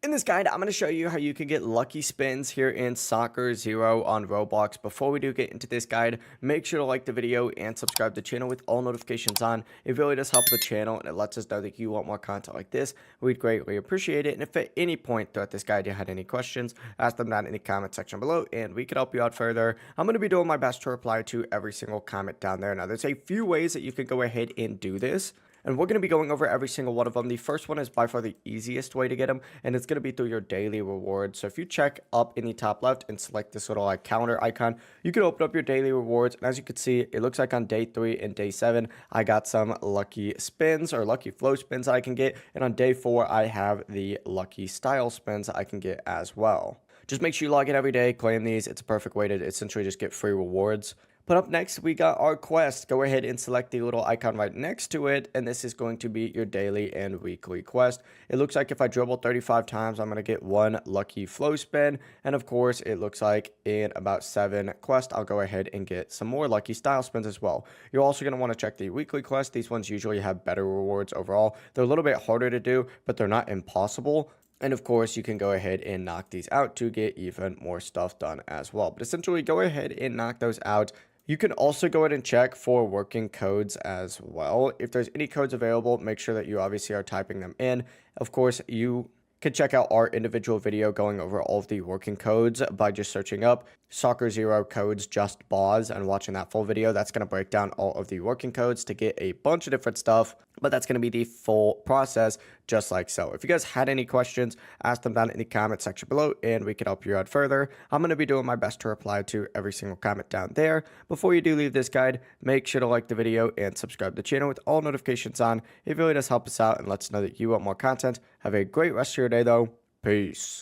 In this guide, I'm going to show you how you can get lucky spins here in Soccer Zero on Roblox. Before we do get into this guide, make sure to like the video and subscribe to the channel with all notifications on. It really does help the channel and it lets us know that you want more content like this. We'd greatly appreciate it. And if at any point throughout this guide you had any questions, ask them down in the comment section below and we could help you out further. I'm going to be doing my best to reply to every single comment down there. Now, there's a few ways that you can go ahead and do this, and we're going to be going over every single one of them. The first one is by far the easiest way to get them, and it's going to be through your daily rewards. So if you check up in the top left and select this little counter icon, you can open up your daily rewards. And as you can see, it looks like on day 3 and day 7, I got some lucky spins or lucky flow spins that I can get. And on day 4, I have the lucky style spins that I can get as well. Just make sure you log in every day, claim these. It's a perfect way to essentially just get free rewards. But up next, we got our quest. Go ahead and select the little icon right next to it, and this is going to be your daily and weekly quest. It looks like if I dribble 35 times, I'm going to get 1 lucky flow spin, and of course, it looks like in about 7 quests, I'll go ahead and get some more lucky style spins as well. You're also going to want to check the weekly quest. These ones usually have better rewards overall. They're a little bit harder to do, but they're not impossible. And of course, you can go ahead and knock these out to get even more stuff done as well. But essentially, go ahead and knock those out. You can also go ahead and check for working codes as well. If there's any codes available, make sure that you obviously are typing them in. Of course, you can check out our individual video going over all of the working codes by just searching up Soccer Zero codes just BOZ and watching that full video. That's going to break down all of the working codes to get a bunch of different stuff, but that's going to be the full process just like so. If you guys had any questions, ask them down in the comment section below and we can help you out further. I'm going to be doing my best to reply to every single comment down there. Before you do leave this guide, make sure to like the video and subscribe to the channel with all notifications on. It really does help us out and lets us know that you want more content. Have a great rest of your day though. Peace.